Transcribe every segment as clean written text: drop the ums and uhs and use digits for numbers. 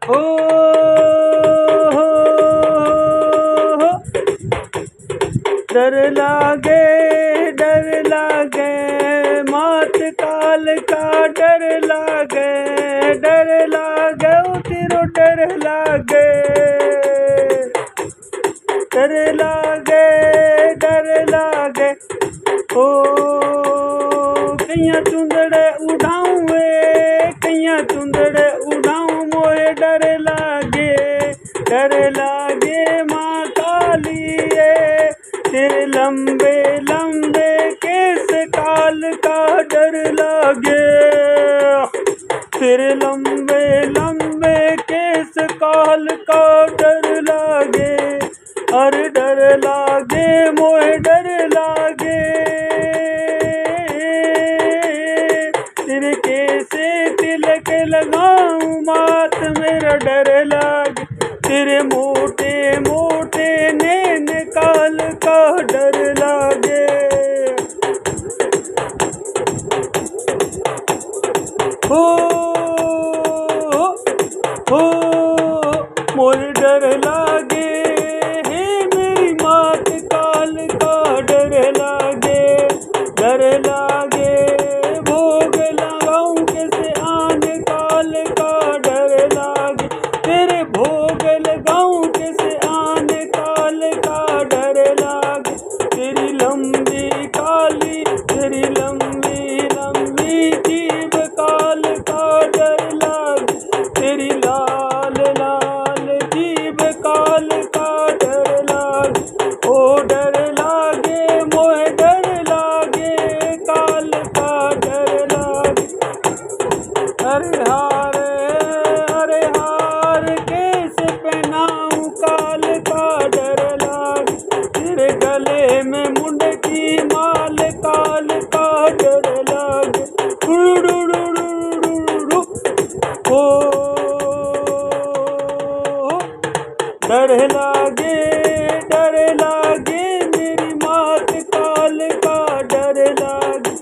हो डर लागे मात काल का डर लागे तेरो डर लागे ओ कैया चुंदड़े उड़ाऊं कैया चुंदड़े उड़ाऊं मोहे डर लागे माँ कालिए तेरे लंबे लंबे केस काल का डर लागे तेरे लंबे लंबे केस काल का डर लागे अरे डर लागे मोहे डर लागे तेरे कैसे तिलक लगाऊं मात मेरा डर लागे तेरे मोटे मोटे नैन काल का डर लागे हो मोर डर लागे हे मेरी मात काल का डर लागे भोग लगाऊं कैसे आन काल का डर लागे तेरे भोग लगाऊं कैसे आन काल का डर लागे तेरी लंबी जीभ काल का डर लागे तेरी लाल जीभ काल का डर लागे ओ डर लागे मोहे डर लागे काल का डर लागे अरे हार कैसे पहनाऊं काल का डर लागे तेरे गले में मुंडकी माल काल का डर लागे ओ डर लागे मेरी मात काल का डर लागे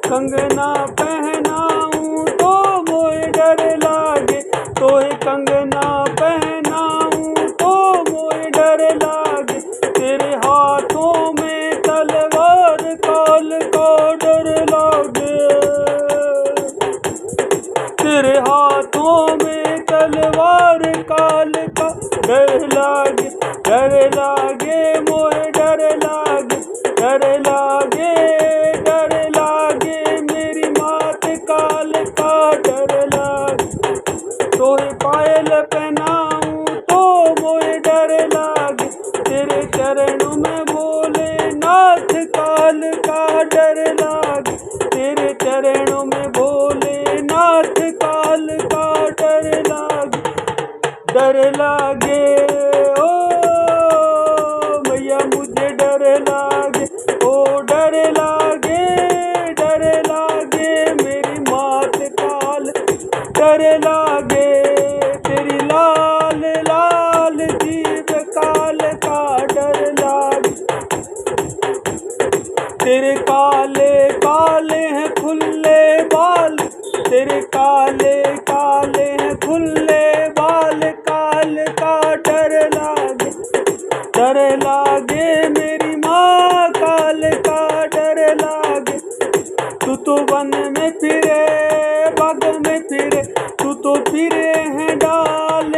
कंगना पहनाऊं तो मोहे डर लागे तोहे कंगना पहनाऊं तो मोहे डर लागे तेरे हाथों में तलवार काल का डर लागे तेरे हाथों में तलवार काल का डर लागे मोहे डर लागे मेरी मात काल का डर लागे तोहे पायल पहनाऊं तो मोहे डर लागे तेरे चरणों में भोलेनाथ काल का डर लागे तेरे चरणों में भोलेनाथ काल का डर लागे ओ भैया मुझे डर लागे ओ डर लागे मेरी मात काल डर लागे तेरी लाल जीभ काल का डर लागे तेरे काले हैं खुले बाल तेरे काले हैं खुले बाल काल का डर लागे मेरी माँ काल का डर लागे तू तो वन में फिरे बाग में फिरे तू तो फिरे हैं डाल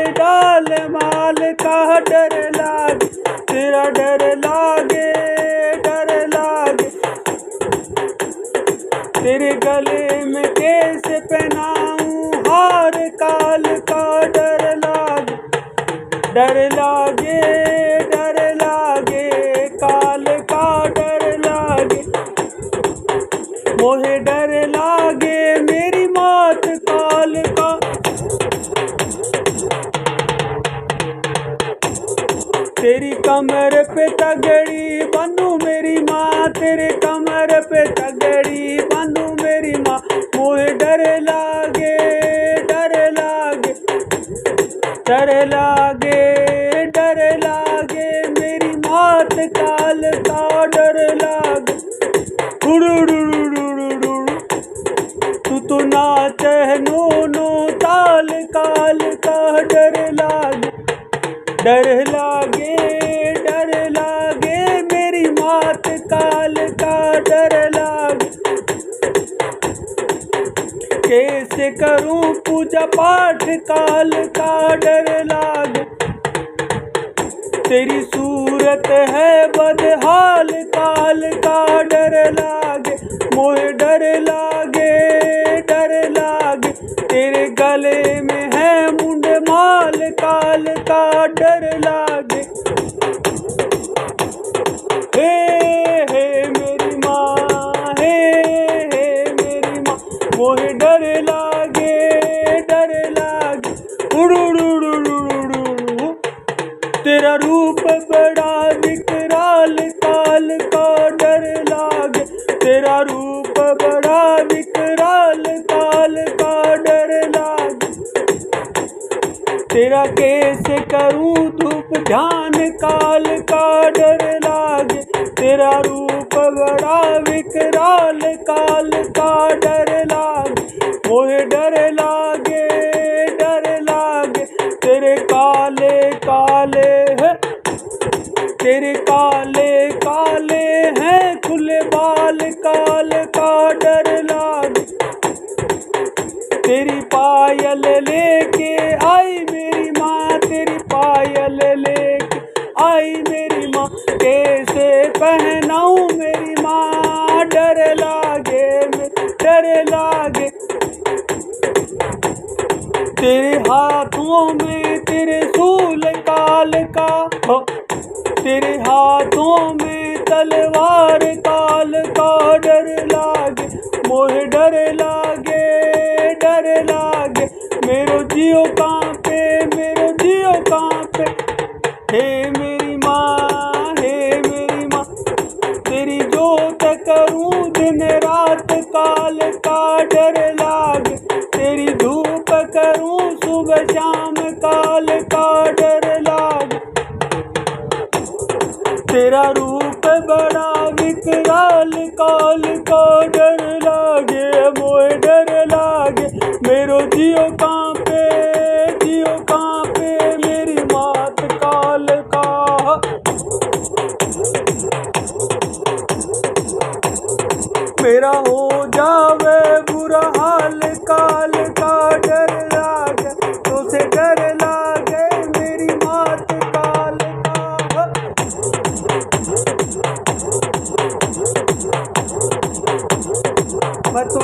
माल का डर लागे तेरा डर लागे तेरे गले में कैसे पहनाऊं हार काल का डर लागे काल का डर लागे मोहे डर लागे मेरी मात काल का तेरी कमर पे तगड़ी बंधू मेरी माँ तेरे कमर पे तगड़ी बंधू मेरी माँ मोहे डर लागे मेरी मात काल का डर लागे डर लागे। कैसे करूं पूजा पाठ काल का डर लागे। तेरी सूरत है बदहाल काल का डर लागे। मोहे डर लागे डर लागे। तेरे गले में है मुंड माल काल का डर लागे। हे मेरी माँ हे मेरी माँ मोहे डर लागे डर लागे। उड़ू तेरा रूप बड़ा विकराल काल का डर लागे। तेरा रूप बड़ा विकराल काल का डर लागे। तेरा कैसे करूं धूप ध्यान काल का डर लागे। तेरा रूप बड़ा विकराल काल का डर लागे। मोहे डर लागे डर लागे। तेरे काले काले है तेरे काले काले हैं खुले बाल काल का डर लागे। तेरी पायल लेके आई मेरी माँ तेरी पायल लेके आई मेरी माँ। कैसे पहनाऊं मेरी माँ डर लागे डर लागे। तेरे हाथों में तेरे सूल काल का हो। तेरे हाथों में तलवार काल का डर लागे। मोहे डर लागे डर लागे। मेरो जियो कांपे मेरो जियो कांपे। हे मेरी माँ तेरी जोत करूं दिन रात काल का डर लागे। तेरी धूप करूं सुबह शाम काल का डर लागे। तेरा रूप बड़ा विकराल काल का डर लागे। मोहे डर लागे मेरो जियो कांपे मेरी मात काल का। मेरा हो जावे बुरा हाल काल का डर लागे। तो से डर लागे मेरी मात काल का। मैं तो